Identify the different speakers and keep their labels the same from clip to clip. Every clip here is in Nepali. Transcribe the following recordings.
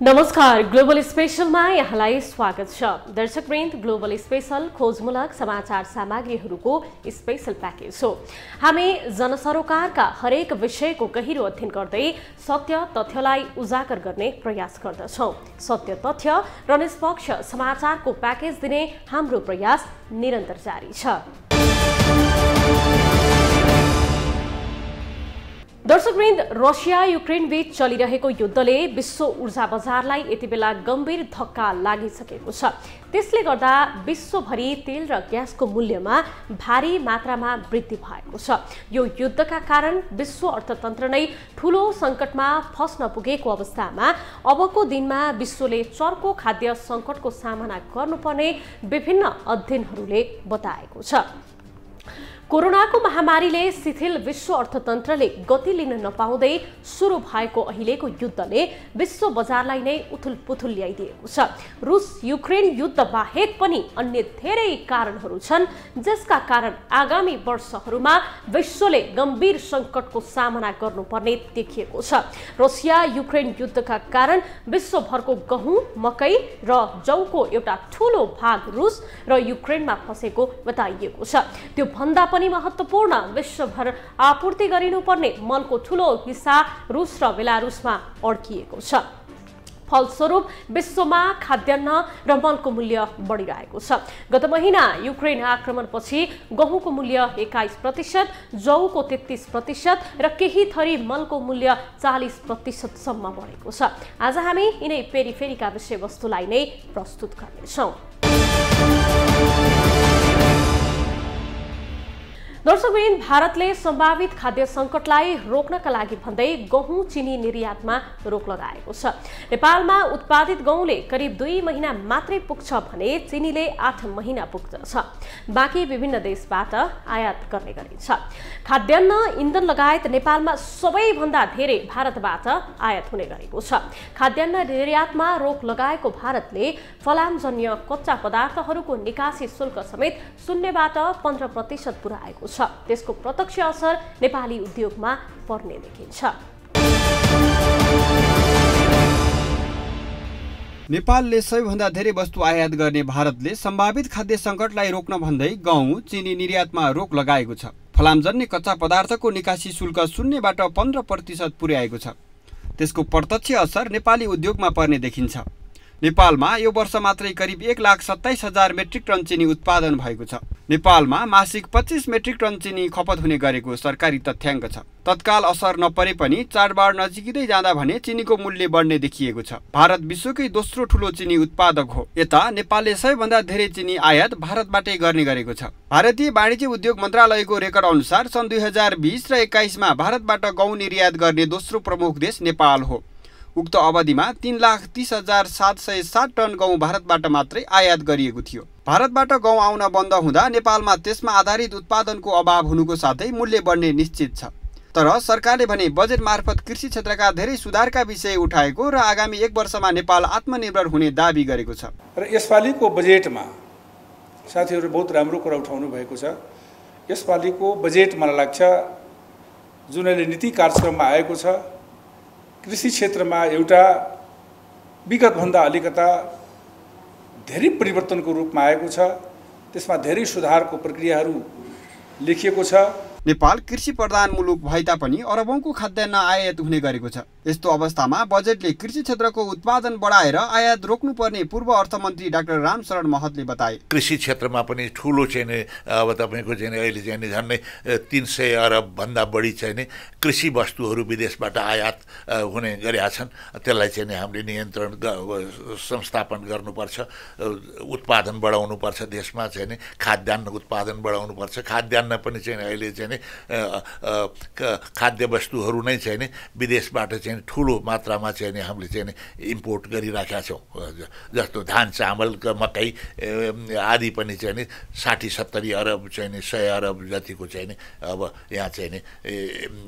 Speaker 1: नमस्कार, ग्लोबल स्पेशलमा यहाँलाई स्वागत छ। दर्शकवृन्द, ग्लोबल स्पेशल खोजमूलक समाचार सामग्रीहरूको स्पेशल प्याकेज हो। हामी जनसरोकारका हरेक विषयको गहिरो अध्ययन गर्दै सत्य तथ्यलाई उजागर गर्ने प्रयास गर्दछौँ। सत्य तथ्य र निष्पक्ष समाचारको प्याकेज दिने हाम्रो प्रयास निरन्तर जारी छ। दर्शकवृन्द, रसिया युक्रेन बीच चलिरहेको युद्धले विश्व ऊर्जा बजारलाई यति बेला गम्भीर धक्का लागिसकेको छ। त्यसले गर्दा विश्वभरि तेल र ग्यासको मूल्यमा भारी मात्रामा वृद्धि भएको छ। यो युद्धका कारण विश्व अर्थतन्त्र नै ठूलो सङ्कटमा फस्न पुगेको अवस्थामा अबको दिनमा विश्वले चर्को खाद्य सङ्कटको सामना गर्नुपर्ने विभिन्न अध्ययनहरूले बताएको छ। कोरोनाको महामारीले शिथिल विश्व अर्थतन्त्रले गति लिन नपाउँदै सुरु भएको अहिलेको युद्धले विश्व बजारलाई नै उथुलपुथुल ल्याइदिएको छ। रुस युक्रेन युद्ध बाहेक पनि अन्य धेरै कारणहरू छन् जसका कारण आगामी वर्षहरूमा विश्वले गम्भीर सङ्कटको सामना गर्नुपर्ने देखिएको छ। रसिया युक्रेन युद्धका कारण विश्वभरको गहुँ, मकै र जौको एउटा ठूलो भाग रुस र युक्रेनमा फसेको बताइएको छ। त्यो भन्दा पनि महत्त्वपूर्ण, विश्वभर आपूर्ति गरिनुपर्ने मलको ठूलो हिस्सा रुस र बेलारुसमा अड्किएको छ। फलस्वरूप विश्वमा खाद्यान्न र मलको मूल्य बढिरहेको छ। गत महिना युक्रेन आक्रमणपछि गहुँको मूल्य 21%, जौको 33% र केही थरी मलको मूल्य 40% सम्म बढेको छ। आज हामी यिनै पेरिफेरीका विषयवस्तुलाई नै प्रस्तुत गर्नेछौँ। दर्शकवृन्द, भारतले सम्भावित खाद्य सङ्कटलाई रोक्नका लागि भन्दै गहुँ चिनी निर्यातमा रोक लगाएको छ। नेपालमा उत्पादित गहुँले करिब 2 महिना मात्रै पुग्छ भने चिनीले 8 महिना पुग्दछ। बाँकी विभिन्न देशबाट आयात गर्ने गरिन्छ। खाद्यान्न, इन्धन लगायत नेपालमा सबैभन्दा धेरै भारतबाट आयात हुने गरेको छ। खाद्यान्न निर्यातमा रोक लगाएको भारतले फलामजन्य कच्चा पदार्थहरूको निकासी शुल्क समेत 0बाट 15% पुर्याएको छ। त्यसको प्रत्यक्ष असर नेपाली उद्योगमा पर्ने देखिन्छ।
Speaker 2: नेपालले सबैभन्दा धेरै वस्तु आयात गर्ने भारतले सम्भावित खाद्य सङ्कटलाई रोक्न भन्दै गहुँ, चिनी निर्यातमा रोक लगाएको छ। फलामजन्य कच्चा पदार्थको निकासी शुल्क 0बाट 15% पुर्याएको छ। त्यसको प्रत्यक्ष असर नेपाली उद्योगमा पर्ने देखिन्छ। नेपालमा यो वर्ष मात्रै करिब 1,27,000 मेट्रिक टन चिनी उत्पादन भएको छ। नेपालमा मासिक 25 मेट्रिक टन चिनी खपत हुने गरेको सरकारी तथ्याङ्क छ। तत्काल असर नपरे पनि चाडबाड नजिकै जाँदा भने चिनीको मूल्य बढ्ने देखिएको छ। भारत विश्वकै दोस्रो ठूलो चिनी उत्पादक हो। यता नेपालले सबैभन्दा धेरै चिनी आयात भारतबाटै गर्ने गरेको छ। भारतीय वाणिज्य उद्योग मन्त्रालयको रेकर्ड अनुसार सन् 2020 र 21मा भारतबाट गहुँ निर्यात गर्ने दोस्रो प्रमुख देश नेपाल हो। उक्त अवधिमा 3,30,707 टन गहुँ भारतबाट मात्रै आयात गरिएको थियो। भारतबाट गहुँ आउन बन्द हुँदा नेपालमा त्यसमा आधारित उत्पादनको अभाव हुनुको साथै मूल्य बढ्ने निश्चित छ। तर सरकारले भने बजेट मार्फत कृषि क्षेत्रका धेरै सुधारका विषय उठाएको र आगामी 1 वर्षमा नेपाल आत्मनिर्भर हुने दाबी गरेको छ।
Speaker 3: र यसपालिको बजेटमा साथीहरूले बहुत राम्रो कुरा उठाउनु भएको छ। यसपालिको बजेट मलाई लाग्छ जुन अहिले नीति कार्यक्रममा आएको छ, कृषि क्षेत्रमा एउटा विगतभन्दा अलिकता धेरै परिवर्तनको रूपमा आएको छ। त्यसमा धेरै सुधारको प्रक्रियाहरू लेखिएको छ।
Speaker 2: नेपाल कृषि प्रधान मुलुक भए तापनि अरबौंको खाद्यान्न आयात हुने गरेको छ। यस्तो अवस्थामा बजेटले कृषि क्षेत्रको उत्पादन बढाएर आयात रोक्नुपर्ने पूर्व अर्थमन्त्री डाक्टर रामशरण महतले बताए।
Speaker 4: कृषि क्षेत्रमा पनि ठूलो चाहिँ अब तपाईको चाहिँ अहिले चाहिँ झन्डै 300 अरब भन्दा बढी चाहिँ कृषि वस्तुहरू विदेशबाट आयात हुने गरेका छन्। त्यसलाई चाहिँ हामीले नियन्त्रण संस्थापन गर्नुपर्छ, उत्पादन बढाउनुपर्छ। देशमा चाहिँ खाद्यान्न उत्पादन बढाउनुपर्छ। खाद्यान्न पनि चाहिँ अहिले चाहिँ खाद्य वस्तुहरू नै चाहिँ विदेशबाट चाहिँ ठूलो मात्रामा चाहिँ हामीले चाहिँ इम्पोर्ट गरिराखेका छौँ। जस्तो धान, चामल, मकै आदि पनि चाहिँ 60-70 अरब चाहिँ 100 अरब जतिको चाहिँ अब यहाँ चाहिँ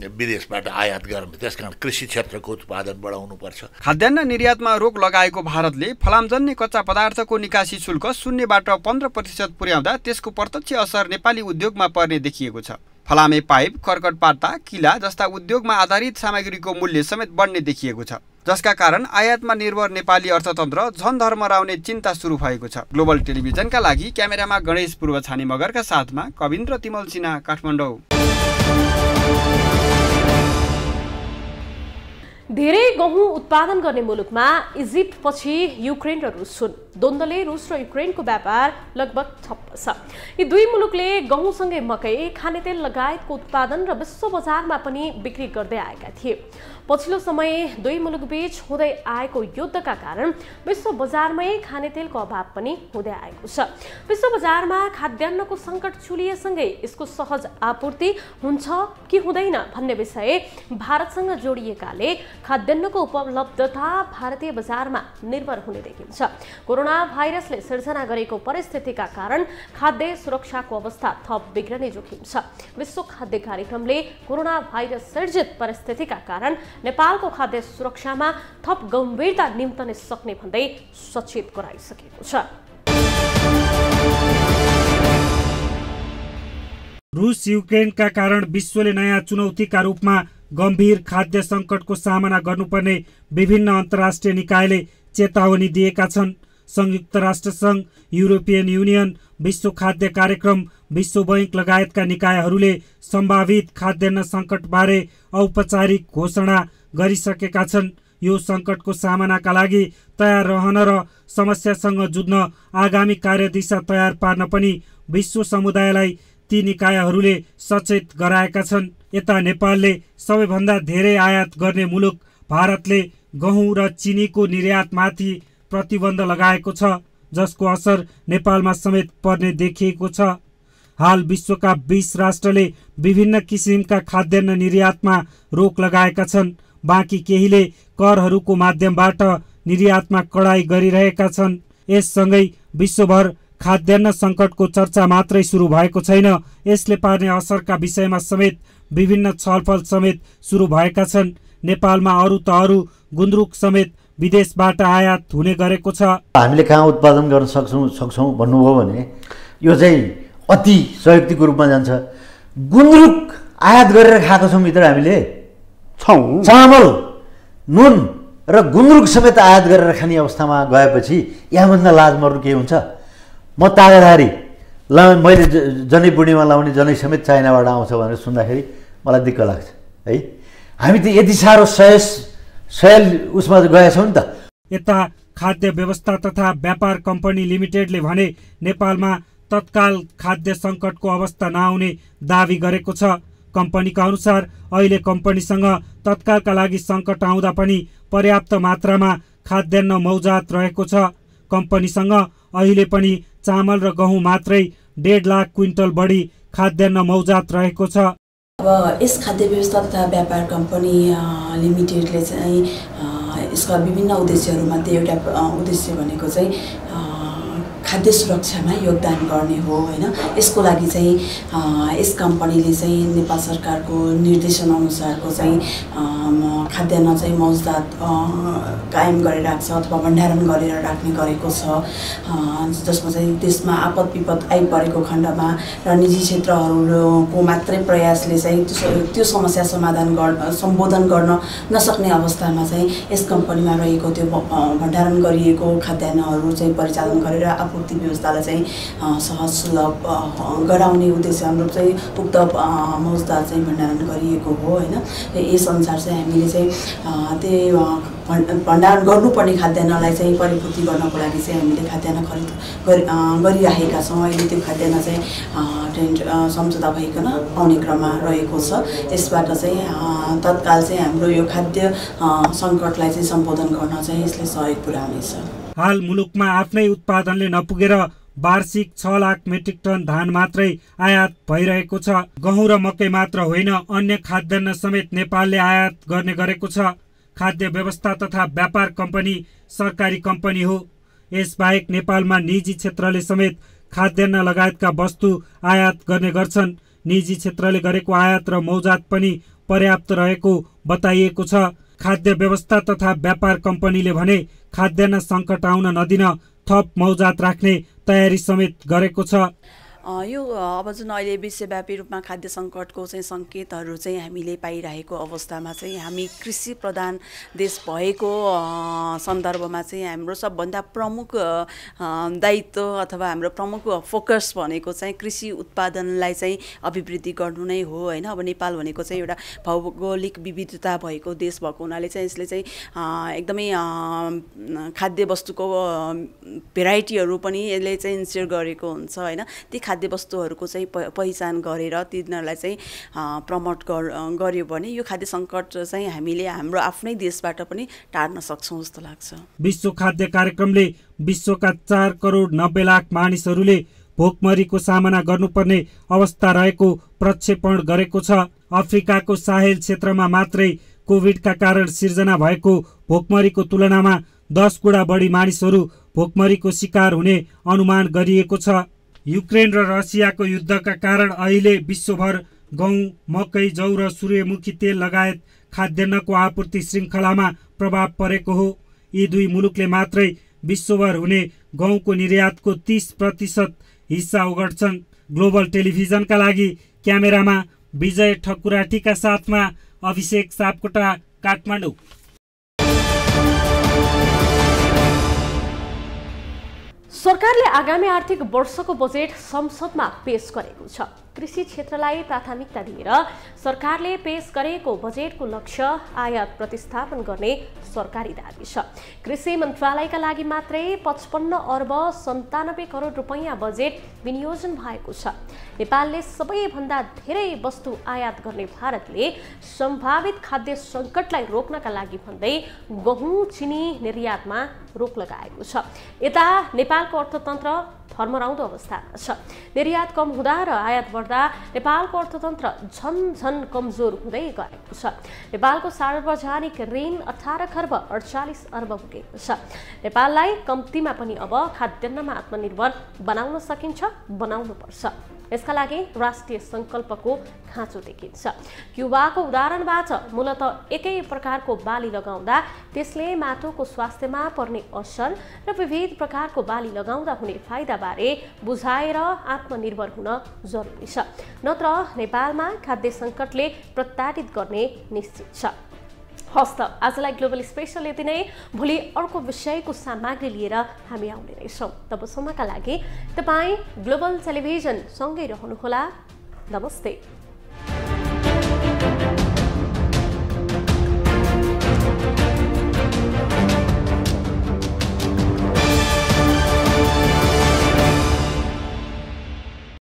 Speaker 4: विदेशबाट आयात गर्ने। त्यसकारण कृषि क्षेत्रको उत्पादन बढाउनुपर्छ।
Speaker 2: खाद्यान्न निर्यातमा रोक लगाएको भारतले फलामजन्य कच्चा पदार्थको निकासी शुल्क 0बाट 15% पुर्याउँदा त्यसको प्रत्यक्ष असर नेपाली उद्योगमा पर्ने देखिएको छ। फलामे पाइप, कर्कट पाता, किला जस्ता उद्योगमा आधारित सामग्रीको मूल्य समेत बढ्ने देखिएको छ। जसका कारण आयातमा निर्भर नेपाली अर्थतन्त्र झन धर्मराउने चिन्ता सुरु भएको छ। ग्लोबल टेलिभिजनका लागि क्यामेरामा गणेश पूर्व छानी मगरका साथमा कविन्द्र तिमल सिन्हा, काठमाडौँ।
Speaker 1: धेरै गहुँ उत्पादन गर्ने मुलुकमा इजिप्ट पछि युक्रेन र रुस हुन्। द्वन्द्वले रुस र युक्रेनको व्यापार लगभग ठप्प छ। यी दुई मुलुकले गहुँसँगै मकै, खानेतेल लगायतको उत्पादन र विश्व बजारमा पनि बिक्री गर्दै आएका थिए। पछिल्लो समय दुई मुलुकबीच हुँदै आएको युद्धका कारण विश्व बजारमै खानेतेलको अभाव पनि हुँदै आएको छ। विश्व बजारमा खाद्यान्नको सङ्कट चुलिएसँगै यसको सहज आपूर्ति हुन्छ कि हुँदैन भन्ने विषय भारतसँग जोडिएकाले खाद्यान्नको उपलब्धता भारतीय बजारमा निर्भर हुने देखिन्छ। कोरोना भाइरसले सिर्जना गरेको परिस्थितिका कारण खाद्य सुरक्षाको अवस्था थप बिग्रने जोखिम छ। विश्व खाद्य कार्यक्रमले कोरोना भाइरस सिर्जित परिस्थितिका कारण नेपालको खाद्य सुरक्षामा थप गम्भीरता निम्तने सक्ने भन्दै सचेत गराइसकेको छ।
Speaker 5: रुस युक्रेनका कारण विश्वले नयाँ चुनौतीका रूपमा गम्भीर खाद्य सङ्कटको सामना गर्नुपर्ने विभिन्न अन्तर्राष्ट्रिय निकायले चेतावनी दिएका छन्। संयुक्त राष्ट्र सङ्घ, युरोपियन युनियन, विश्व खाद्य कार्यक्रम, विश्व बैंक लगायतका निकायहरूले सम्भावित खाद्यान्न सङ्कटबारे औपचारिक घोषणा गरिसकेका छन्। यो सङ्कटको सामनाका लागि तयार रहन र समस्यासँग जुझ्न आगामी कार्यदिशा तयार पार्न पनि विश्व समुदायलाई ती निकायहरूले सचेत गराएका छन्। यता नेपालले सबैभन्दा धेरै आयात गर्ने मुलुक भारतले गहुँ र चिनीको निर्यातमाथि प्रतिबन्ध लगाएको छ, जसको असर नेपालमा समेत पर्ने देखिएको छ। हाल विश्वका 20 राष्ट्रले विभिन्न किसिमका खाद्यान्न निर्यातमा रोक लगाएका छन्। बाँकी केहीले करहरूको माध्यमबाट निर्यातमा कडाई गरिरहेका छन्। यससँगै विश्वभर खाद्यान्न सङ्कटको चर्चा मात्रै सुरु भएको छैन, यसले पार्ने असरका विषयमा समेत विभिन्न छलफल समेत सुरु भएका छन्। नेपालमा अरू त अरू गुन्द्रुक समेत विदेशबाट आयात हुने गरेको छ।
Speaker 6: हामीले कहाँ उत्पादन गर्न सक्छौँ भन्नुभयो भने यो चाहिँ अति संयुक्तिको रूपमा जान्छ। गुन्द्रुक आयात गरेर खाएको छौँ मित्र, हामीले छौँ। चामल, नुन र गुन्द्रुक समेत आयात गरेर खाने अवस्थामा गएपछि यहाँभन्दा लाज मर्नु के हुन्छ? म तागाधारी मैले जनै पूर्णिमा लाउने जनै समेत चाइनाबाट आउँछ भनेर सुन्दाखेरि मलाई दिक्क लाग्छ है। हामी त यति साह्रो सयल उसमा गएछौँ नि त।
Speaker 5: यता खाद्य व्यवस्था तथा व्यापार कम्पनी लिमिटेडले भने नेपालमा तत्काल खाद्य सङ्कटको अवस्था नआउने दावी गरेको छ। कम्पनीका अनुसार अहिले कम्पनीसँग तत्कालका लागि सङ्कट आउँदा पनि पर्याप्त मात्रामा खाद्यान्न मौजात रहेको छ। कम्पनीसँग अहिले पनि चामल र गहुँ मात्रै 1.5 लाख क्विन्टल बढी खाद्यान्न मौजात रहेको छ।
Speaker 7: अब यस खाद्य व्यवस्था तथा व्यापार कम्पनी लिमिटेडले चाहिँ यसका विभिन्न उद्देश्यहरूमध्ये एउटा उद्देश्य भनेको चाहिँ खाद्य सुरक्षामा योगदान गर्ने हो हैन। यसको लागि चाहिँ यस कम्पनीले चाहिँ नेपाल सरकारको निर्देशन अनुसारको चाहिँ खाद्यान्न चाहिँ मौजदात कायम गरेर राख्छ अथवा भण्डारण गरेर राख्ने गरेको छ, जसमा चाहिँ देशमा आपद विपद आइपरेको खण्डमा र निजी क्षेत्रहरूको मात्रै प्रयासले चाहिँ त्यो समस्या सम्बोधन गर्न नसक्ने अवस्थामा चाहिँ यस कम्पनीमा रहेको त्यो भण्डारण गरिएको खाद्यान्नहरू चाहिँ परिचालन गरेर आपूर्ति व्यवस्थालाई चाहिँ सहज सुलभ गराउने उद्देश्य अनुरूप चाहिँ उक्त मौजदात चाहिँ भण्डारण गरिएको हो हैन। यस अनुसार चाहिँ हामीले चाहिँ त्यही भण्डारण गर्नुपर्ने खाद्यान्नलाई चाहिँ परिपूर्ति गर्नको लागि चाहिँ हामीले खाद्यान्न खरिद गरिराखेका छौँ। अहिले त्यो खाद्यान्न चाहिँ टेन्ट सम्झौता भइकन आउने क्रममा रहेको छ। यसबाट चाहिँ तत्काल चाहिँ हाम्रो यो खाद्य सङ्कटलाई चाहिँ सम्बोधन गर्न चाहिँ यसले सहयोग पुर्याउनेछ।
Speaker 5: हाल मुलुकमा आफ्नै उत्पादनले नपुगेर वार्षिक 6 लाख मेट्रिक टन धान मात्रै आयात भइरहेको छ। गहुँ र मकै मात्र होइन, अन्य खाद्यान्न समेत नेपालले आयात गर्ने गरेको छ। खाद्य व्यवस्था तथा व्यापार कम्पनी सरकारी कम्पनी हो। यसबाहेक नेपालमा निजी क्षेत्रले समेत खाद्यान्न लगायतका वस्तु आयात गर्ने गर्छन्। निजी क्षेत्रले गरेको आयात र मौजात पनि पर्याप्त रहेको बताइएको छ। खाद्य व्यवस्था तथा व्यापार कम्पनीले भने खाद्यान्न सङ्कट आउन नदिन थप मौजात राख्ने तयारी समेत गरेको छ।
Speaker 7: यो अब जुन अहिले विश्वव्यापी रूपमा खाद्य सङ्कटको चाहिँ सङ्केतहरू चाहिँ हामीले पाइरहेको अवस्थामा चाहिँ हामी कृषि प्रधान देश भएको सन्दर्भमा चाहिँ हाम्रो सबभन्दा प्रमुख दायित्व अथवा हाम्रो प्रमुख फोकस भनेको चाहिँ कृषि उत्पादनलाई चाहिँ अभिवृद्धि गर्नु नै हो होइन। अब नेपाल भनेको चाहिँ एउटा भौगोलिक विविधता भएको देश भएको हुनाले चाहिँ यसले चाहिँ एकदमै खाद्य वस्तुको भेराइटीहरू पनि यसले चाहिँ इन्स्योर गरेको हुन्छ होइन। ती खाद्य वस्तुहरूको चाहिँ पहिचान गरेर तिनीहरूलाई चाहिँ प्रमोट गर्यो भने यो खाद्य सङ्कट चाहिँ हामीले हाम्रो आफ्नै देशबाट पनि टार्न सक्छौँ जस्तो लाग्छ।
Speaker 5: विश्व खाद्य कार्यक्रमले विश्वका 4 करोड 90 लाख मानिसहरूले भोकमरीको सामना गर्नुपर्ने अवस्था रहेको प्रक्षेपण गरेको छ। अफ्रिकाको साहेल क्षेत्रमा मात्रै कोभिडका कारण सिर्जना भएको भोकमरीको तुलनामा 10 गुणा बढी मानिसहरू भोकमरीको शिकार हुने अनुमान गरिएको छ। युक्रेन र रसियाको युद्धका कारण अहिले विश्वभर गहुँ, मकै, जौ र सूर्यमुखी तेल लगायत खाद्यान्नको आपूर्ति श्रृङ्खलामा प्रभाव परेको हो। यी दुई मुलुकले मात्रै विश्वभर हुने गहुँको निर्यातको 30% हिस्सा ओगट्छन्। ग्लोबल टेलिभिजनका लागि क्यामेरामा विजय ठकुराटीका साथमा अभिषेक सापकोटा, काठमाडौँ।
Speaker 1: सरकारले आगामी आर्थिक वर्षको बजेट संसदमा पेश गरेको छ। कृषि क्षेत्रलाई प्राथमिकता दिएर सरकारले पेश गरेको बजेटको लक्ष्य आयात प्रतिस्थापन गर्ने सरकारी दाबी छ। कृषि मन्त्रालयका लागि मात्रै 55 अर्ब 97 करोड रुपैयाँ बजेट विनियोजन भएको छ। नेपालले सबैभन्दा धेरै वस्तु आयात गर्ने भारतले सम्भावित खाद्य सङ्कटलाई रोक्नका लागि भन्दै गहुँ, चिनी निर्यातमा रोक लगाएको छ। यता नेपालको अर्थतन्त्र थर्मराउँदो अवस्थामा छ। निर्यात कम हुँदा र आयात बढ्दा नेपालको अर्थतन्त्र झन कमजोर हुँदै गएको छ। नेपालको सार्वजनिक ऋण 18 खर्ब 48 अर्ब पुगेको छ। नेपाललाई कम्तीमा पनि अब खाद्यान्नमा आत्मनिर्भर बनाउन सकिन्छ, बनाउनुपर्छ। यसका लागि राष्ट्रिय सङ्कल्पको खाँचो देखिन्छ। क्युबाको उदाहरणबाट मूलतः एकै प्रकारको बाली लगाउँदा त्यसले माटोको स्वास्थ्यमा पर्ने असर र विविध प्रकारको बाली लगाउँदा हुने फाइदाबारे बुझाएर आत्मनिर्भर हुन जरुरी छ, नत्र नेपालमा खाद्य सङ्कटले प्रताडित गर्ने निश्चित छ। हस्त आजलाई ग्लोबल स्पेशल यति नै। भोलि अर्को विषयको सामग्री लिएर हामी आउने रहेछौँ। तबसम्मका लागि तपाईँ ग्लोबल टेलिभिजन सँगै रहनुहोला। नमस्ते।